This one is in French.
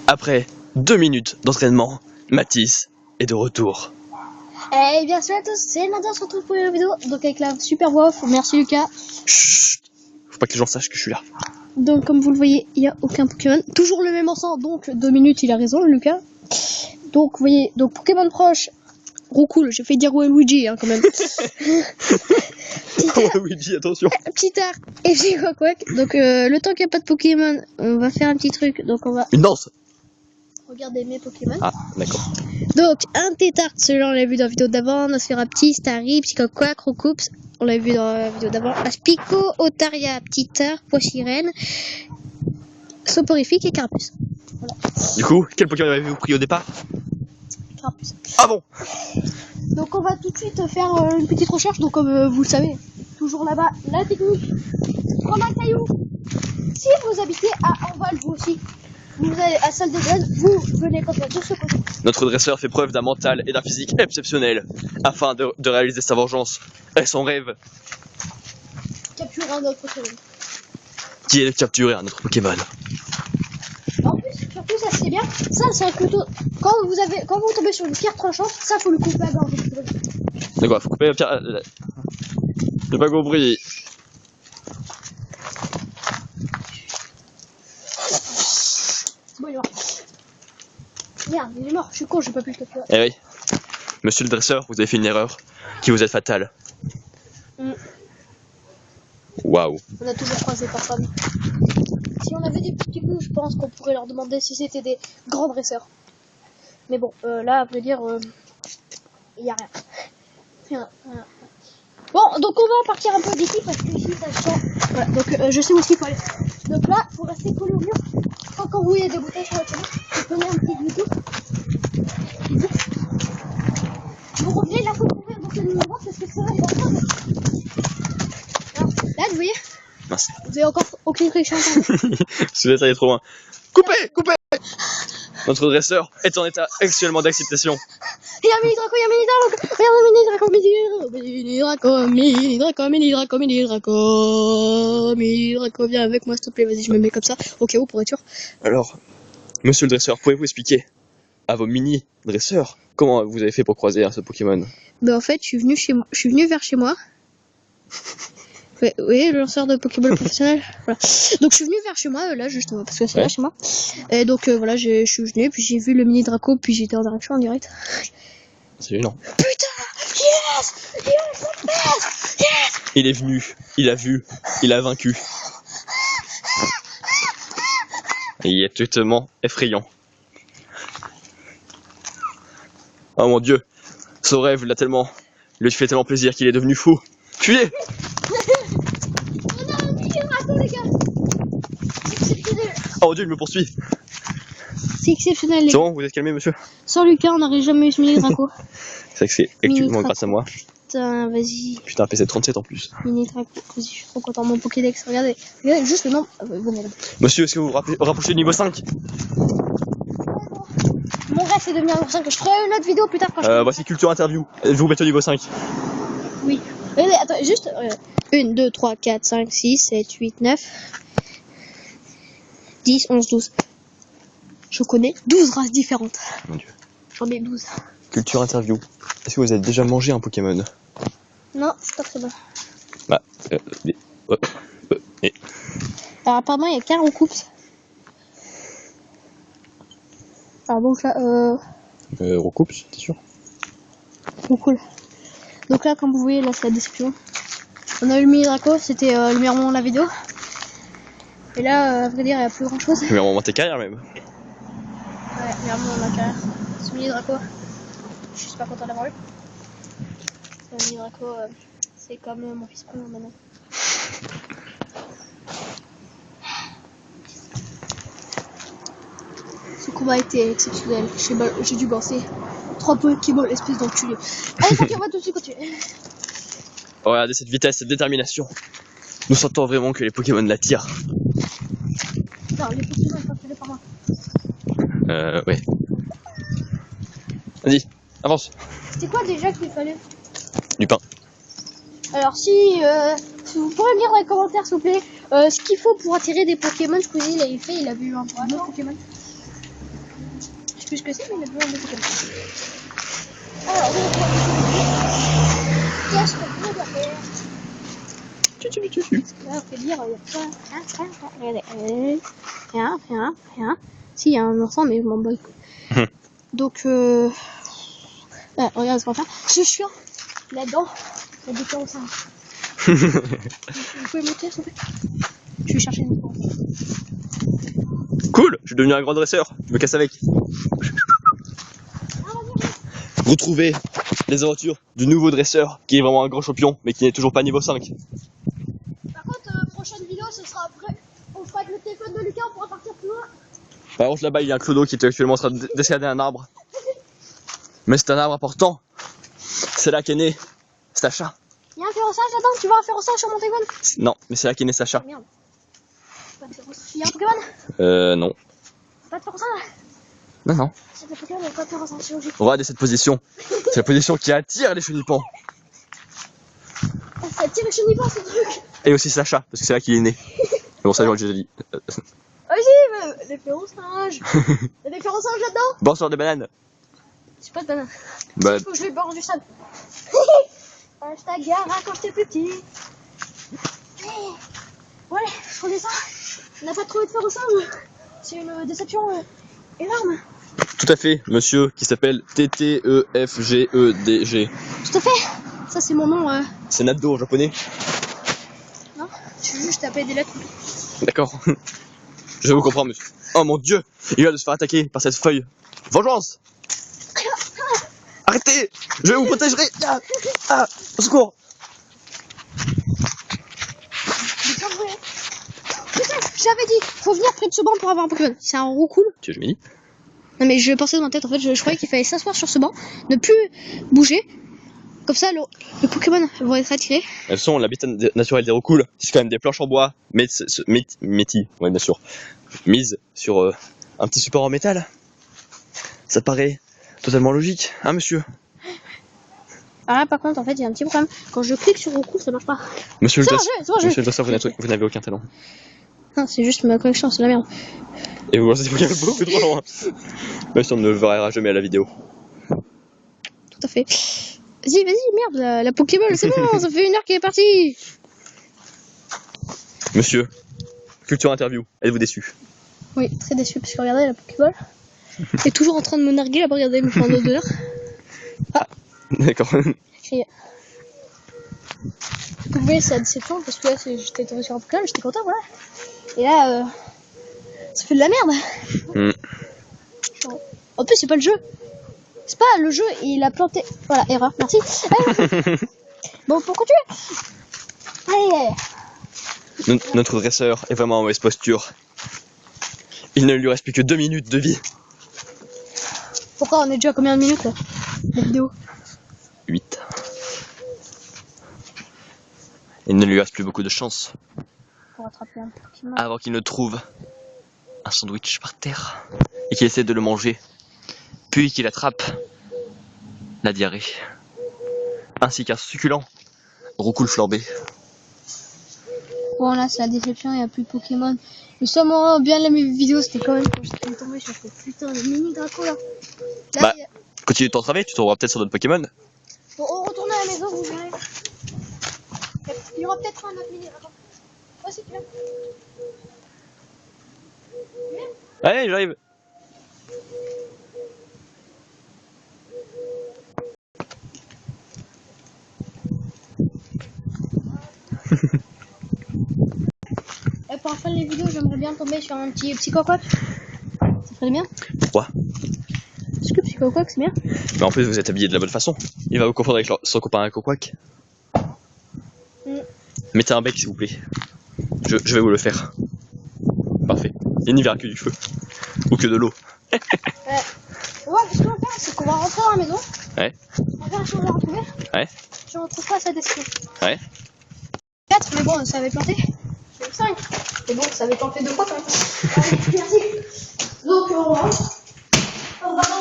Après 2 minutes d'entraînement, Mathis est de retour. Eh bien, salut à tous, c'est Nadia, on se retrouve pour une vidéo. Donc, avec la super voix off, merci Lucas. Chut, faut pas que les gens sachent que je suis là. Donc, comme vous le voyez, il n'y a aucun Pokémon. Toujours le même ensemble, donc 2 minutes, il a raison, Lucas. Donc, vous voyez, donc Pokémon proche. Roucool, j'ai fait dire Luigi, hein, quand même. Luigi, attention. Petit art et j'ai Quack. Donc, le temps qu'il n'y a pas de Pokémon, on va faire un petit truc. Donc, on va Une danse. regarder mes Pokémon. Ah, d'accord. Donc, un Tétard, celui-là on l'a vu dans la vidéo d'avant, Nosferapti, Starry, Psychoquack, Roucoups, on l'a vu dans la vidéo d'avant, Aspico, Otaria, Petit-Art, Poissirène, Soporifique et Carapuce. Voilà. Du coup, quel Pokémon avez-vous pris au départ? Carapuce. Ah bon? Donc on va tout de suite faire une petite recherche, donc comme vous le savez, toujours là-bas, la technique, prendre un caillou. Si vous habitez à Enval, vous aussi, vous allez à Salle des Jeunes, vous venez comme ça de ce côté. Notre dresseur fait preuve d'un mental et d'un physique exceptionnel afin de réaliser sa vengeance et son rêve Capturer un autre Pokémon. qui est de capturer un autre Pokémon. En plus, surtout ça c'est bien, ça c'est un couteau. Quand vous tombez sur une pierre tranchante, ça faut le couper à gorge. De quoi? Faut couper la pierre. J'ai pas compris. Bon, il est mort. Merde, il est mort, je suis con, j'ai pas pu le capturer. Eh oui. Monsieur le dresseur, vous avez fait une erreur qui vous est fatale. Waouh. On a toujours croisé personne. Si on avait des petits coups, je pense qu'on pourrait leur demander si c'était des grands dresseurs. Mais bon, là, à vrai dire, il n'y a rien. Bon, donc on va partir un peu d'ici parce que ici ça sent. Voilà, donc je sais où il faut aller. Donc là, faut rester collé au mur. Quand vous voyez des bouteilles sur la télé, vous prenez un petit YouTube. Vous revenez là, faut couvrir donc le numéro parce que c'est vrai, il va prendre. Alors, là, vous voyez, Mince. vous avez encore aucune friction. Celui-là, ça y est trop loin. Coupez! Coupez! Notre dresseur est en état actuellement d'excitation. Il y a un mini-draco, il y a un mini-draco. Regarde, mini-draco, viens avec moi s'il te plaît, vas-y, je me mets comme ça, au cas où pour être sûr. Alors, monsieur le dresseur, pouvez-vous expliquer à vos mini-dresseurs comment vous avez fait pour croiser ce Pokémon? En fait, je suis venu vers chez moi. Oui, le lanceur de Pokéball professionnel. Voilà. Donc je suis venu vers chez moi, là justement, parce que c'est là chez moi. Et donc voilà, je suis venu, puis j'ai vu le mini Draco, puis j'étais en direction en direct. C'est gênant. Putain! Yes! Il est venu, il a vu, il a vaincu. Et il est totalement effrayant. Oh mon dieu, son rêve lui fait tellement plaisir qu'il est devenu fou. Fuyez! On a un mini Draco, les gars! Exceptionnel! Oh mon dieu, il me poursuit. C'est exceptionnel, les C'est gars. bon, vous êtes calmé, monsieur? Sans Lucas, on n'aurait jamais eu ce mini Draco. C'est vrai que c'est exclusivement grâce à moi. Putain, vas-y. Putain, un PC37 en plus. Mini Draco, vas-y, je suis trop content. Mon Pokédex, regardez juste le nom. Bon, merde. Monsieur, est-ce que vous vous rapprochez du niveau 5? Mon rêve, c'est de devenir niveau 5. Je ferai une autre vidéo plus tard quand je. Voici Culture Interview. Je vous mets au niveau 5. Oui. Attends, juste. 1, 2, 3, 4, 5, 6, 7, 8, 9, 10, 11, 12. Je connais 12 races différentes. Mon dieu. J'en ai 12. Culture Interview. Est-ce que vous avez déjà mangé un Pokémon? Non, c'est pas très bon. Bah, Alors, apparemment, il y a qu'un Roucoups. Alors, donc là, Roucoups, t'es sûr? cool. Donc là, comme vous voyez, là, c'est la description. On a eu le mini Draco, c'était le meilleur moment de la vidéo. Et là, à vrai dire, il n'y a plus grand chose. Le meilleur moment de tes carrières même. Ouais, meilleur moment de ma carrière. Ce mini Draco, je suis super content d'avoir eu. Le mini Draco, c'est comme mon fils premier maintenant. Ce combat a été exceptionnel. J'ai dû lancer 3 Pokémon, espèce d'enculé. Allez, on va tout de suite continuer. Oh, regardez cette vitesse, cette détermination. Nous sentons vraiment que les Pokémon l'attirent. Non, les Pokémon sont attirés par moi. Ouais. Vas-y, avance. C'est quoi déjà qu'il fallait? Du pain. Alors si vous pourrez me dire dans les commentaires s'il vous plaît ce qu'il faut pour attirer des Pokémon. Squeezie il avait fait, il a vu un autre Pokémon. sais plus ce que c'est, mais il a besoin de Pokémon. Alors, qu'est-ce qu'on doit faire? Là, on peut dire, il y a regardez, rien. Si, il y a un enfant, mais je m'en bats les couilles. Donc, ouais, regarde ce qu'on va faire. Je suis là-dedans, il y a des plans au sein. Vous pouvez monter, s'il vous plaît? Je vais chercher une plante. Cool, je suis devenu un grand dresseur, je me casse avec. Retrouvez les aventures du nouveau dresseur qui est vraiment un grand champion mais qui n'est toujours pas niveau 5. Par contre, prochaine vidéo, ce sera après. On fera avec le téléphone de Lucas, on pourra partir plus loin. Par contre là-bas il y a un clodo qui est actuellement en train d'escalader un arbre. Mais c'est un arbre important. C'est là qu'est né Sacha. Il y a un ferroçage là-dedans, tu vois un ferroçage sur mon téléphone? Non, mais c'est là qu'est né Sacha. Merde. Pas de ferroçage. Il y a un Pokémon? Non. Pas de ferroçage? Non. C'est des Pokémon, mais pas de ferroçage, c'est logique. Regardez cette position. C'est la position qui attire les chenipans. Ça attire les chenipans, ce truc. Et aussi Sacha, parce que c'est là qu'il est né. Bon, ça, j'aurais déjà dit. Vas-y, des ferroçages. Il y a des ferroçages là-dedans? Bon, sort des bananes. C'est pas de banane. Bah, Il faut que je vais boire du sable. Hashtag Gara quand j'étais plus petit. Ouais, je redescends. On n'a pas trouvé de ferroçage. C'est une déception énorme. tout à fait, monsieur qui s'appelle TTEFGEDG. Tout à fait. Ça, c'est mon nom. C'est Nado en japonais. Non, je suis juste tapé des lettres. D'accord. Je vous comprends, monsieur. Oh mon dieu, il vient de se faire attaquer par cette feuille. Vengeance! Arrêtez! Je vous protégerai! Au secours! J'avais dit, faut venir près de ce banc pour avoir un Pokémon. C'est un Roucoule. Tu veux que je m'y dis? Non mais je pensais dans ma tête, en fait, je croyais qu'il fallait s'asseoir sur ce banc, ne plus bouger. Comme ça, le Pokémon vont être attirés. Elles sont l'habitat naturel des Roucoules. C'est quand même des planches en bois, métis, ouais bien sûr, mise sur un petit support en métal. Ça paraît totalement logique, hein monsieur? Alors là, par contre, en fait, il y a un petit problème. Quand je clique sur Roucoule, ça marche pas. Monsieur le C'est dresseur, vous n'avez aucun talent. Non, c'est juste ma connexion, c'est la merde. Et vous pensez qu'il y a beaucoup trop loin. Même si on ne le verra jamais à la vidéo. Tout à fait. Vas-y, merde, la Pokéball, c'est bon, ça fait 1 heure qu'elle est partie. Monsieur, culture interview, êtes-vous déçu? Oui, très déçu, parce que regardez, la Pokéball est toujours en train de me narguer là-bas, regardez, elle me prend $2. D'accord. Vous voyez, c'est la déception, parce que là, j'étais tombé sur un Pokémon, j'étais content, voilà. Et là, ça fait de la merde. En plus, c'est pas le jeu. C'est pas le jeu, il a planté. Voilà, erreur, merci. Bon, pour continuer. Allez. Notre dresseur est vraiment en mauvaise posture. Il ne lui reste plus que 2 minutes de vie. Pourquoi on est déjà à combien de minutes là, la vidéo? 8. Il ne lui reste plus beaucoup de chance Pour attraper un Pokémon. avant qu'il ne trouve un sandwich par terre et qu'il essaie de le manger, puis qu'il attrape la diarrhée, ainsi qu'un succulent Roucoule flambé. Bon, là, c'est la déception, il n'y a plus de Pokémon. Mais sûrement bien la mes vidéos, c'était quand même quand j'étais tombé sur ce putain de mini Draco là. Bah, continue de t'entraver, tu tomberas peut-être sur d'autres Pokémon. Bon, on retourne à la maison, vous verrez. Il y aura peut-être un autre mini Draco. Oh, si tu veux. Allez, j'arrive. Et pour la fin de les vidéos, j'aimerais bien tomber sur un petit Psychoquack. Ça ferait bien. Pourquoi? Est-ce que Psychoquack c'est bien? Mais en plus, vous êtes habillé de la bonne façon. Il va vous confondre avec son copain un Coquac. Mettez un bec, s'il vous plaît. Je vais vous le faire. Parfait. Il n'y verra que du feu. Ou que de l'eau. Ouais, ce qu'on va faire, c'est qu'on va rentrer dans la maison. Ouais. On va faire si on l'a retrouvé. Ouais. Si on retrouve pas sa destinée. Ouais. 4, mais bon, ça avait planté. 5. Mais bon, ça avait planté 2 fois quand même. Allez, merci. Donc, on rentre.